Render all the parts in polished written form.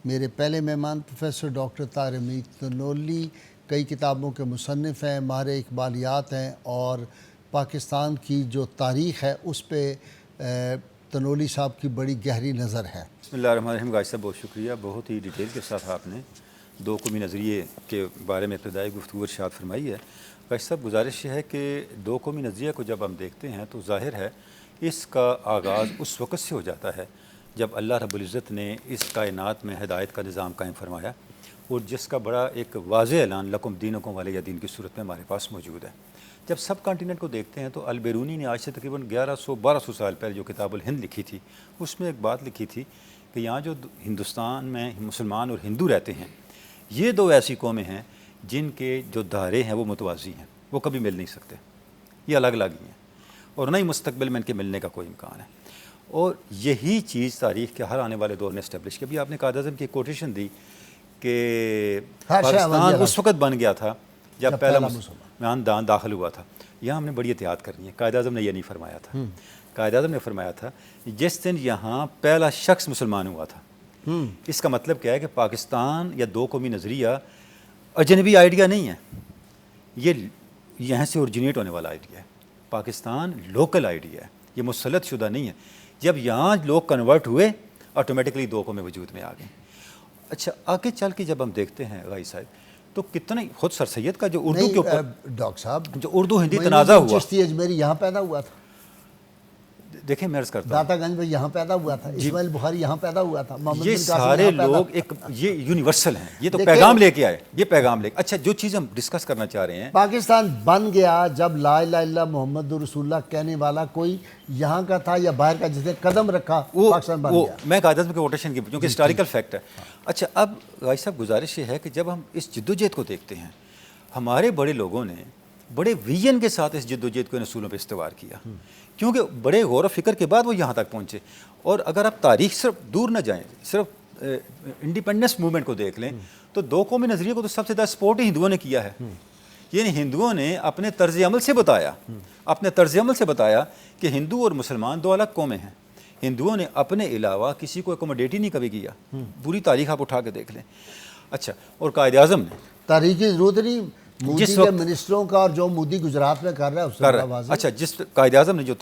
میرے پہلے مہمان پروفیسر ڈاکٹر طاہر حمید تنولی کئی کتابوں کے مصنف ہیں، ماہر اقبالیات ہیں، اور پاکستان کی جو تاریخ ہے اس پہ تنولی صاحب کی بڑی گہری نظر ہے۔ بسم اللہ الرحمن الرحیم۔ غازی صاحب بہت شکریہ، بہت ہی ڈیٹیل کے ساتھ آپ نے دو قومی نظریے کے بارے میں ابتدائی گفتگو ارشاد فرمائی ہے۔ غازی صاحب گزارش یہ ہے کہ دو قومی نظریے کو جب ہم دیکھتے ہیں تو ظاہر ہے اس کا آغاز اس وقت سے ہو جاتا ہے جب اللہ رب العزت نے اس کائنات میں ہدایت کا نظام قائم فرمایا، اور جس کا بڑا ایک واضح اعلان لکم دینکم ولی دین کی صورت میں ہمارے پاس موجود ہے۔ جب سب کانٹیننٹ کو دیکھتے ہیں تو البیرونی نے آج سے تقریباً 1100-1200 سال پہلے جو کتاب الہند لکھی تھی، اس میں ایک بات لکھی تھی کہ یہاں جو ہندوستان میں مسلمان اور ہندو رہتے ہیں، یہ دو ایسی قومیں ہیں جن کے جو دھارے ہیں وہ متوازی ہیں، وہ کبھی مل نہیں سکتے، یہ الگ الگ ہی ہیں، اور نہ ہی مستقبل میں ان کے ملنے کا کوئی امکان ہے۔ اور یہی چیز تاریخ کے ہر آنے والے دور نے اسٹیبلش کیا۔ ابھی آپ نے قائد اعظم کی کوٹیشن دی کہ پاکستان اس وقت بن گیا تھا جب پہلا مسلمان داخل ہوا تھا۔ یہاں ہم نے بڑی احتیاط کرنی ہے، قائد اعظم نے یہ نہیں فرمایا تھا۔ قائد اعظم نے فرمایا تھا جس دن یہاں پہلا شخص مسلمان ہوا تھا۔ اس کا مطلب کیا ہے کہ پاکستان یا دو قومی نظریہ اجنبی آئیڈیا نہیں ہے، یہ یہاں سے اوریجنیٹ ہونے والا آئیڈیا ہے۔ پاکستان لوکل آئیڈیا ہے، یہ مسلط شدہ نہیں ہے۔ جب یہاں لوگ کنورٹ ہوئے آٹومیٹکلی دو قومیں وجود میں آ گئیں۔ اچھا، آگے چل کے جب ہم دیکھتے ہیں غازی صاحب تو کتنا خود سر سید کا جو اردو کے اوپر ڈاکٹر صاحب جو اردو ہندی تنازع ہوا، چشتی اجمیری یہاں پیدا ہوا تھا، دیکھیں میں عرض کرتا ہوں داتا گنج میں یہاں پیدا ہوا تھا، اسماعیل بخاری یہاں پیدا ہوا تھا، محمد یہ بن قاسم سارے یہاں پیدا لوگ ہوا ایک یہ یونیورسل ہیں، یہ تو پیغام لے کے آئے، یہ پیغام لے کے۔ اچھا، جو چیز ہم ڈسکس کرنا چاہ رہے ہیں، پاکستان بن گیا جب لا الہ الا اللہ محمد رسول اللہ کہنے والا کوئی یہاں کا تھا یا باہر کا، جس نے قدم رکھا پاکستان بن گیا۔ میں قائد اعظم کی کوٹیشن کی کیونکہ ہسٹوریکل فیکٹ ہے۔ اچھا، اب غازی صاحب گزارش یہ ہے کہ جب ہم اس جدوجہد کو دیکھتے ہیں، ہمارے بڑے لوگوں نے بڑے ویژن کے ساتھ اس جدوجہد کو ان اصولوں پہ استوار کیا، کیونکہ بڑے غور و فکر کے بعد وہ یہاں تک پہنچے۔ اور اگر آپ تاریخ صرف دور نہ جائیں، صرف انڈیپینڈنس موومنٹ کو دیکھ لیں تو دو قومی نظریے کو تو سب سے زیادہ سپورٹ ہی ہندوؤں نے کیا ہے۔ یعنی ہندوؤں نے اپنے طرز عمل سے بتایا کہ ہندو اور مسلمان دو الگ قومیں ہیں۔ ہندوؤں نے اپنے علاوہ کسی کو اکوموڈیٹ ہی نہیں کبھی کیا، پوری تاریخ آپ اٹھا کے دیکھ لیں۔ اچھا، اور قائد اعظم نے تاریخ کی ضرورت نہیں، مودی کے منسٹروں کا، اور جو مودی گجرات میں کر رہا ہے اس سے واضح۔ اچھا، جس قائد اعظم نے جو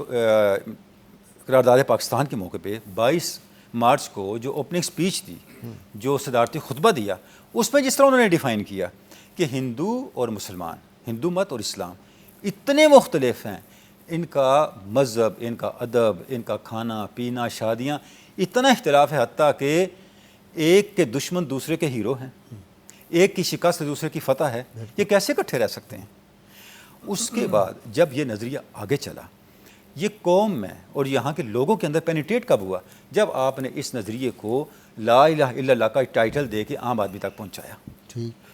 قرارداد پاکستان کے موقع پہ 22 مارچ کو جو اوپننگ سپیچ دی، جو صدارتی خطبہ دیا، اس میں جس طرح انہوں نے ڈیفائن کیا کہ ہندو اور مسلمان، ہندو مت اور اسلام اتنے مختلف ہیں، ان کا مذہب، ان کا ادب، ان کا کھانا پینا، شادیاں، اتنا اختلاف ہے حتیٰ کہ ایک کے دشمن دوسرے کے ہیرو ہیں، ایک کی شکست دوسرے کی فتح ہے، یہ کیسے اکٹھے رہ سکتے ہیں؟ اس کے بعد جب یہ نظریہ آگے چلا، یہ قوم میں اور یہاں کے لوگوں کے اندر پینیٹریٹ کب ہوا؟ جب آپ نے اس نظریے کو لا الہ الا اللہ کا ٹائٹل دے کے عام آدمی تک پہنچایا۔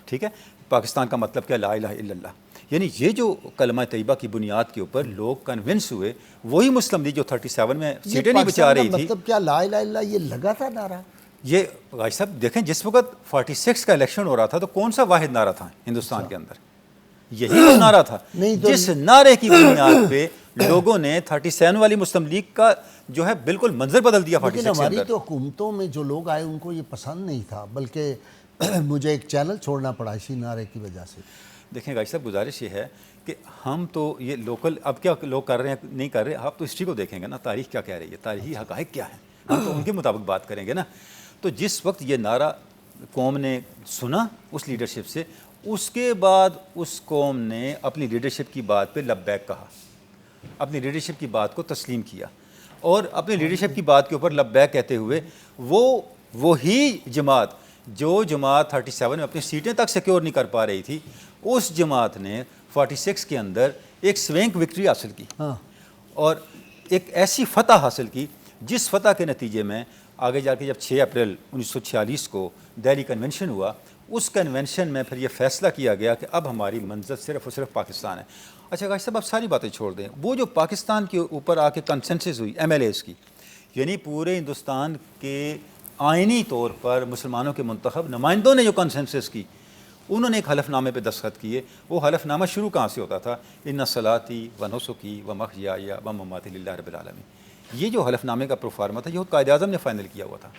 ٹھیک ہے، پاکستان کا مطلب کیا؟ لا الہ الا اللہ۔ یعنی یہ جو کلمہ طیبہ کی بنیاد کے اوپر لوگ کنونس ہوئے، وہی مسلم لیگ جو 37 میں سیٹیں نہیں بچا رہی تھی۔ مطلب کیا لا الہ الا اللہ یہ لگا تھا نعرہ؟ یہ غازی صاحب دیکھیں، جس وقت 46 کا الیکشن ہو رہا تھا تو کون سا واحد نعرہ تھا ہندوستان کے اندر؟ یہی تو نعرہ تھا جس نعرے کی بنیاد پہ لوگوں نے 37 والی مسلم لیگ کا جو ہے بالکل منظر بدل دیا 46 کے اندر۔ ہماری تو حکومتوں میں جو لوگ آئے ان کو یہ پسند نہیں تھا، بلکہ مجھے ایک چینل چھوڑنا پڑا اسی نعرے کی وجہ سے۔ دیکھیں غازی صاحب گزارش یہ ہے کہ ہم تو یہ لوکل اب کیا لوگ کر رہے ہیں نہیں کر رہے، آپ تو ہسٹری کو دیکھیں گے نا، تاریخ کیا کہہ رہی ہے، تاریخی حقائق کیا ہیں، ہم تو ان کے مطابق بات کریں گے نا۔ تو جس وقت یہ نعرہ قوم نے سنا اس لیڈرشپ سے، اس کے بعد اس قوم نے اپنی لیڈرشپ کی بات پہ لبیک کہا، اپنی لیڈرشپ کی بات کو تسلیم کیا، اور اپنی لیڈرشپ کی بات کے اوپر لبیک کہتے ہوئے وہی جماعت جو جماعت 37 میں اپنی سیٹیں تک سیکیور نہیں کر پا رہی تھی، اس جماعت نے 46 کے اندر ایک سوینک وکٹری حاصل کی، اور ایک ایسی فتح حاصل کی جس فتح کے نتیجے میں آگے جا کے جب 6 اپریل 1946 کو دہلی کنونشن ہوا، اس کنونشن میں پھر یہ فیصلہ کیا گیا کہ اب ہماری منزل صرف اور صرف پاکستان ہے۔ اچھا غازی صاحب، آپ ساری باتیں چھوڑ دیں، وہ جو پاکستان کے اوپر آ کے کنسنسس ہوئی ایم ایل ایز کی، یعنی پورے ہندوستان کے آئینی طور پر مسلمانوں کے منتخب نمائندوں نے جو کنسنسس کی، انہوں نے ایک حلف نامے پہ دستخط کیے۔ وہ حلف نامہ شروع کہاں سے ہوتا تھا؟ ان صلاتی و نسکی و محیای و مماتی للہ رب العالمین۔ یہ جو حلف نامے کا پروفارما تھا، یہ قائد اعظم نے فائنل کیا ہوا تھا۔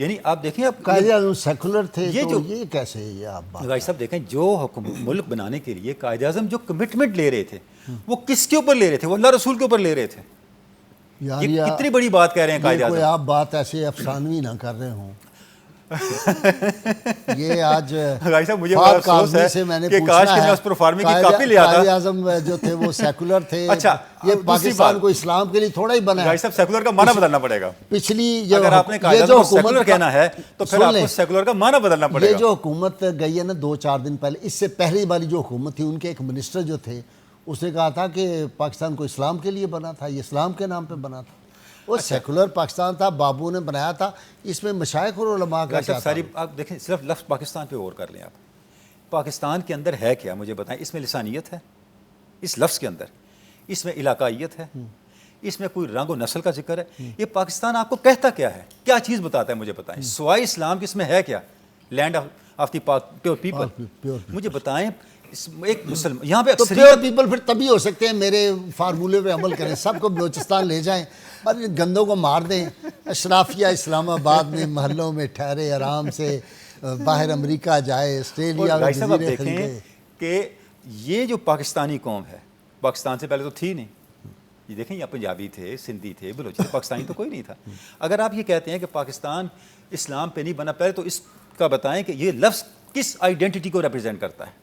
یعنی آپ دیکھیں اب قائد اعظم سیکولر تھے یہ تو جو یہ کیسے یہ آپ بات بھائی صاحب دیکھیں جو ملک بنانے کے لیے قائد اعظم جو کمٹمنٹ لے رہے تھے وہ کس کے اوپر لے رہے تھے؟ وہ اللہ رسول کے اوپر لے رہے تھے. یار یہ کتنی بڑی بات کہہ رہے ہیں قائد یہ کوئی اعظم. آپ بات ایسے افسانوی نہ کر رہے ہوں. یہ آج بھائی صاحب مجھے فاق بڑا افسوس کاظمی ہے سے میں نے کہ پوچھنا کاش کہ ہے، میں اس پر فارمی کی کاپی لے آتا. قائد اعظم جو تھے وہ سیکولر تھے. اچھا، یہ دوسری پاکستان بات، کو اسلام کے لیے تھوڑا ہی بنا بھائی ہے. صاحب سیکولر کا معنی بدلنا پڑے گا. پچھلی اگر آپ نے قائد اعظم کو سیکولر کہنا ہے تو پھر آپ کو سیکولر کا معنی بدلنا پڑے یہ گا. جو حکومت گئی ہے نا 2-4 دن پہلے، اس سے پہلی والی جو حکومت تھی ان کے ایک منسٹر جو تھے اس نے کہا تھا کہ پاکستان کو اسلام کے لیے بنا تھا، یہ اسلام کے نام پہ بنا تھا. وہ سیکولر پاکستان تھا، بابو نے بنایا تھا. اس میں مشائخ اور علماء کا کیا تھا؟ ساری آپ دیکھیں صرف لفظ پاکستان پہ غور کر لیں. آپ پاکستان کے اندر ہے کیا مجھے بتائیں؟ اس میں لسانیت ہے اس لفظ کے اندر، اس میں علاقائیت ہے، اس میں کوئی رنگ و نسل کا ذکر ہے. یہ پاکستان آپ کو کہتا کیا ہے؟ کیا چیز بتاتا ہے مجھے بتائیں؟ سوائے اسلام کے اس میں ہے کیا؟ Land of the pure people. مجھے بتائیں ایک مسلمان یہاں پہ تو اکثریت پیور پیپل پھر تبھی ہو سکتے ہیں میرے فارمولے پہ عمل کریں، سب کو بلوچستان لے جائیں اور ان گندوں کو مار دیں. اشرافیہ اسلام آباد میں محلوں میں ٹھہرے آرام سے، باہر امریکہ جائے، آسٹریلیا میں بھائی صاحب آپ جزیرے دیکھیں خریدے. کہ یہ جو پاکستانی قوم ہے پاکستان سے پہلے تو تھی نہیں. یہ دیکھیں یا پنجابی تھے، سندھی تھے، بلوچ تھے، پاکستانی تو کوئی نہیں تھا. اگر آپ یہ کہتے ہیں کہ پاکستان اسلام پہ نہیں بنا، پہلے تو اس کا بتائیں کہ یہ لفظ کس آئیڈینٹی کو ریپرزینٹ کرتا ہے.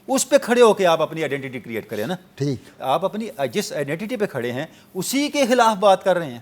اس پہ کھڑے ہو کے آپ اپنی آئیڈینٹی کریٹ کریں نا. ٹھیک، آپ اپنی جس آئیڈینٹی پہ کھڑے ہیں اسی کے خلاف بات کر رہے ہیں.